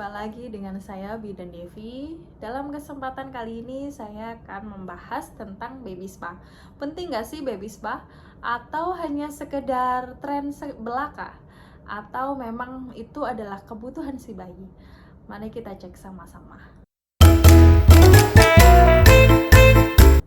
Jumpa lagi dengan saya Bidan Devi. Dalam kesempatan kali ini saya akan membahas tentang baby spa. Penting gak sih baby spa? Atau hanya sekedar tren belaka? Atau memang itu adalah kebutuhan si bayi? Mari kita cek sama-sama.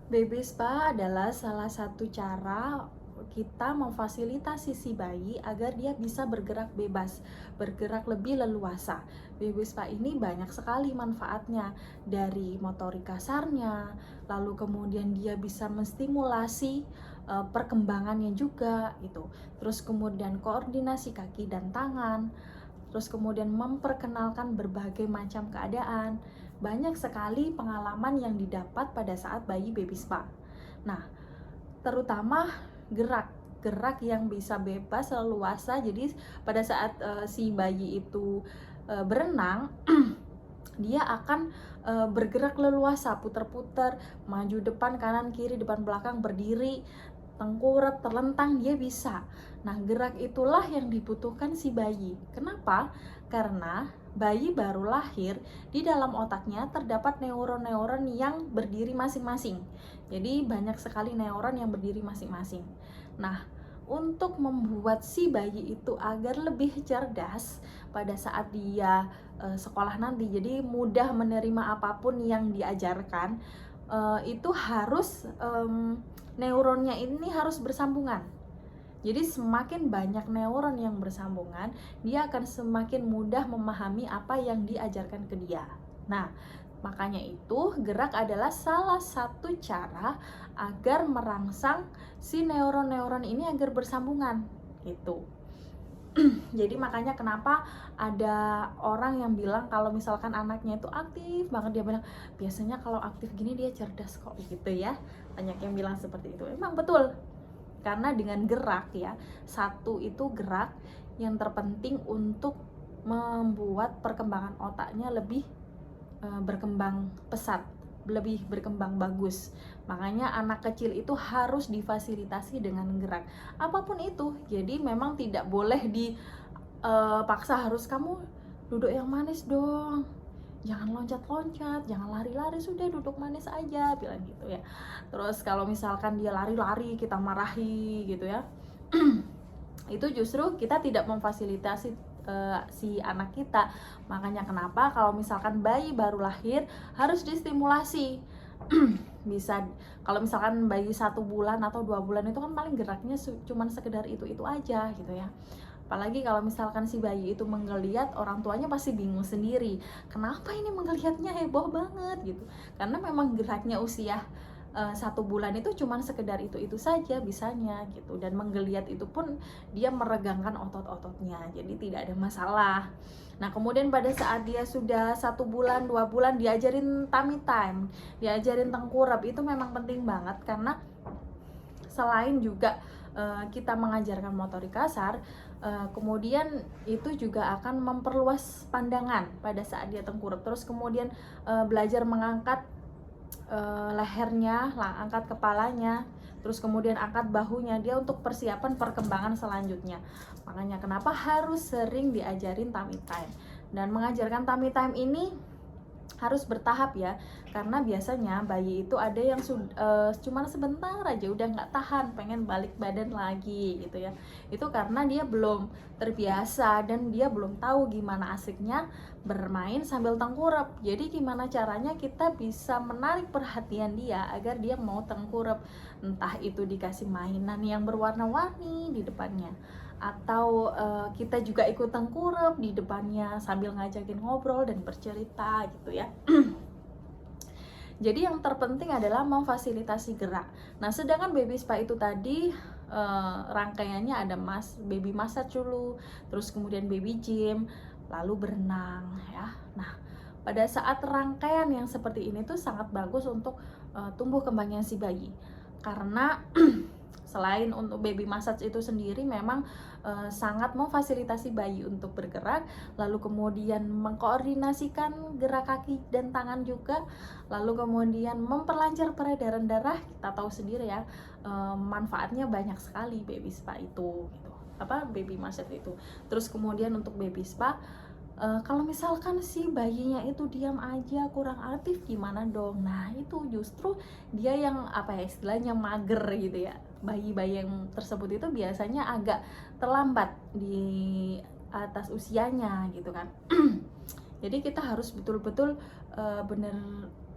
Baby spa adalah salah satu cara kita memfasilitasi si bayi agar dia bisa bergerak bebas, bergerak lebih leluasa. Baby spa ini banyak sekali manfaatnya, dari motorik kasarnya, lalu kemudian dia bisa menstimulasi perkembangannya juga itu. Terus kemudian koordinasi kaki dan tangan, terus kemudian memperkenalkan berbagai macam keadaan. Banyak sekali pengalaman yang didapat pada saat bayi baby spa. Nah, terutama gerak yang bisa bebas leluasa. Jadi pada saat si bayi itu berenang dia akan bergerak leluasa, putar-putar, maju depan, kanan, kiri, depan, belakang, berdiri, tengkurap, terlentang, dia bisa. Nah, gerak itulah yang dibutuhkan si bayi. Kenapa? Karena bayi baru lahir, di dalam otaknya terdapat neuron-neuron yang berdiri masing-masing. Jadi banyak sekali neuron yang berdiri masing-masing. Nah, untuk membuat si bayi itu agar lebih cerdas pada saat dia sekolah nanti, jadi mudah menerima apapun yang diajarkan, itu harus neuronnya ini harus bersambungan. Jadi semakin banyak neuron yang bersambungan, dia akan semakin mudah memahami apa yang diajarkan ke dia. Nah, makanya itu gerak adalah salah satu cara agar merangsang si neuron-neuron ini agar bersambungan gitu. Jadi makanya kenapa ada orang yang bilang kalau misalkan anaknya itu aktif banget, dia bilang biasanya kalau aktif gini dia cerdas kok gitu ya. Banyak yang bilang seperti itu. Emang betul. Karena dengan gerak ya, satu itu gerak yang terpenting untuk membuat perkembangan otaknya lebih berkembang pesat, lebih berkembang bagus. Makanya anak kecil itu harus difasilitasi dengan gerak apapun itu. Jadi memang tidak boleh dipaksa harus kamu duduk yang manis dong, jangan loncat-loncat, jangan lari-lari, sudah duduk manis aja, bilang gitu ya. Terus kalau misalkan dia lari-lari kita marahi gitu ya, itu justru kita tidak memfasilitasi si anak kita. Makanya kenapa kalau misalkan bayi baru lahir harus distimulasi. Bisa kalau misalkan bayi 1 bulan atau 2 bulan itu kan paling geraknya cuman sekedar itu aja gitu ya. Apalagi kalau misalkan si bayi itu menggeliat, orang tuanya pasti bingung sendiri, kenapa ini menggeliatnya heboh banget gitu. Karena memang geraknya usia 1 bulan itu cuman sekedar itu saja bisanya gitu. Dan menggeliat itu pun dia meregangkan otot-ototnya, jadi tidak ada masalah. Nah, kemudian pada saat dia sudah 1 bulan, 2 bulan, diajarin tummy time, diajarin tengkurap, itu memang penting banget. Karena selain juga kita mengajarkan motorik kasar, kemudian itu juga akan memperluas pandangan pada saat dia tengkurap. Terus kemudian belajar mengangkat lehernya, angkat kepalanya, terus kemudian angkat bahunya, dia untuk persiapan perkembangan selanjutnya. Makanya kenapa harus sering diajarin tummy time. Dan mengajarkan tummy time ini harus bertahap ya, karena biasanya bayi itu ada yang cuma sebentar aja udah nggak tahan, pengen balik badan lagi gitu ya. Itu karena dia belum terbiasa dan dia belum tahu gimana asiknya bermain sambil tengkurap. Jadi gimana caranya kita bisa menarik perhatian dia agar dia mau tengkurap, entah itu dikasih mainan yang berwarna-warni di depannya, atau kita juga ikut tengkurap di depannya sambil ngajakin ngobrol dan bercerita gitu ya. Jadi yang terpenting adalah memfasilitasi gerak. Nah, sedangkan baby spa itu tadi rangkaiannya ada baby massage dulu, terus kemudian baby gym, lalu berenang ya. Nah, pada saat rangkaian yang seperti ini tuh sangat bagus untuk tumbuh kembangnya si bayi. Karena selain untuk baby massage itu sendiri memang sangat memfasilitasi bayi untuk bergerak, lalu kemudian mengkoordinasikan gerak kaki dan tangan juga, lalu kemudian memperlancar peredaran darah. Kita tahu sendiri ya, manfaatnya banyak sekali baby spa itu gitu. Baby massage itu. Terus kemudian untuk baby spa Kalau misalkan si bayinya itu diam aja, kurang aktif, gimana dong? Nah, itu justru dia yang apa ya, istilahnya mager gitu ya. Bayi-bayi yang tersebut itu biasanya agak terlambat di atas usianya gitu kan. Jadi kita harus betul-betul bener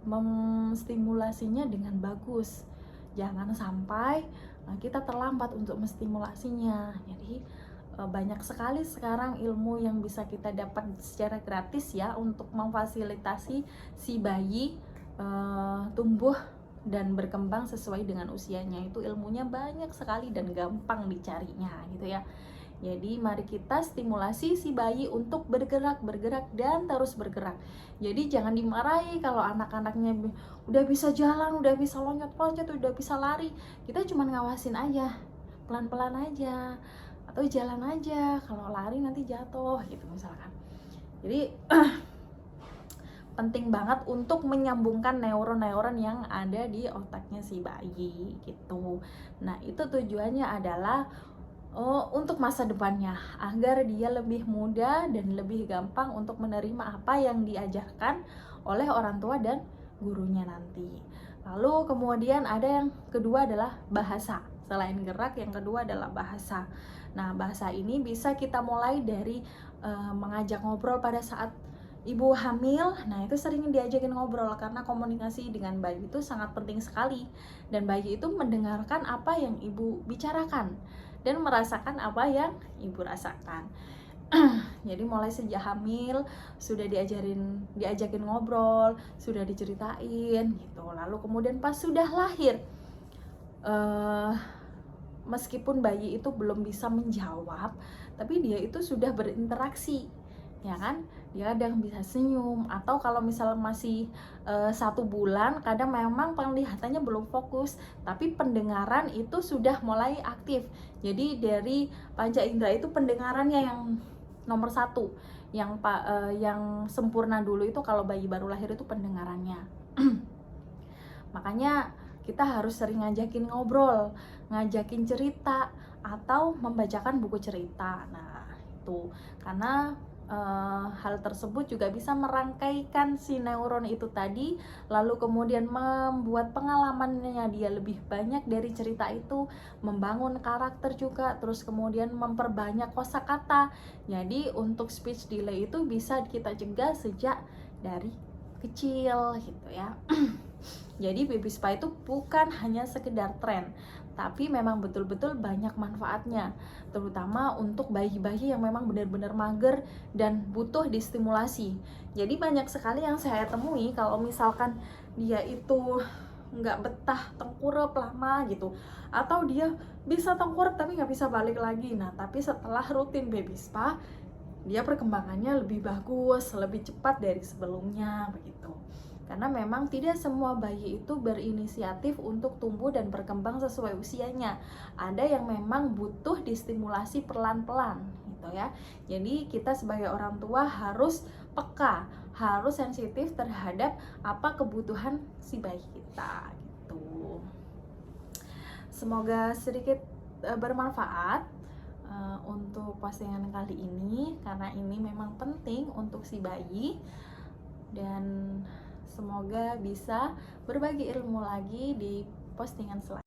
memstimulasinya dengan bagus. Jangan sampai kita terlambat untuk menstimulasinya. Jadi banyak sekali sekarang ilmu yang bisa kita dapat secara gratis ya untuk memfasilitasi si bayi tumbuh dan berkembang sesuai dengan usianya. Itu ilmunya banyak sekali dan gampang dicarinya gitu ya. Jadi mari kita stimulasi si bayi untuk bergerak dan terus bergerak. Jadi jangan dimarahi kalau anak-anaknya udah bisa jalan, udah bisa loncat-loncat, udah bisa lari. Kita cuma ngawasin aja, pelan-pelan aja, atau jalan aja. Kalau lari nanti jatuh gitu misalkan. Jadi penting banget untuk menyambungkan neuron-neuron yang ada di otaknya si bayi gitu. Nah, itu tujuannya adalah untuk masa depannya, agar dia lebih mudah dan lebih gampang untuk menerima apa yang diajarkan oleh orang tua dan gurunya nanti. Lalu kemudian ada yang kedua adalah bahasa. Selain gerak, yang kedua adalah bahasa. Nah, bahasa ini bisa kita mulai dari mengajak ngobrol pada saat ibu hamil. Nah, itu sering diajakin ngobrol karena komunikasi dengan bayi itu sangat penting sekali, dan bayi itu mendengarkan apa yang ibu bicarakan dan merasakan apa yang ibu rasakan. Jadi mulai sejak hamil sudah diajakin ngobrol, sudah diceritain gitu. Lalu kemudian pas sudah lahir, meskipun bayi itu belum bisa menjawab, tapi dia itu sudah berinteraksi, ya kan? Dia kadang bisa senyum, atau kalau misalnya masih 1 bulan, kadang memang penglihatannya belum fokus, tapi pendengaran itu sudah mulai aktif. Jadi dari panca indera itu pendengarannya yang nomor 1, yang sempurna dulu itu kalau bayi baru lahir itu pendengarannya. Makanya kita harus sering ngajakin ngobrol, ngajakin cerita, atau membacakan buku cerita. Nah, itu karena hal tersebut juga bisa merangkaikan si neuron itu tadi, lalu kemudian membuat pengalamannya dia lebih banyak dari cerita itu, membangun karakter juga, terus kemudian memperbanyak kosakata. Jadi untuk speech delay itu bisa kita cegah sejak dari kecil gitu ya. Jadi baby spa itu bukan hanya sekedar tren, tapi memang betul-betul banyak manfaatnya, terutama untuk bayi-bayi yang memang benar-benar mager dan butuh distimulasi. Jadi banyak sekali yang saya temui kalau misalkan dia itu nggak betah tengkurap lama gitu, atau dia bisa tengkurap tapi nggak bisa balik lagi. Nah, tapi setelah rutin baby spa, dia perkembangannya lebih bagus, lebih cepat dari sebelumnya begitu. Karena memang tidak semua bayi itu berinisiatif untuk tumbuh dan berkembang sesuai usianya. Ada yang memang butuh distimulasi pelan-pelan gitu ya. Jadi kita sebagai orang tua harus peka, harus sensitif terhadap apa kebutuhan si bayi kita gitu. Semoga sedikit bermanfaat untuk postingan kali ini, karena ini memang penting untuk si bayi, dan semoga bisa berbagi ilmu lagi di postingan selanjutnya.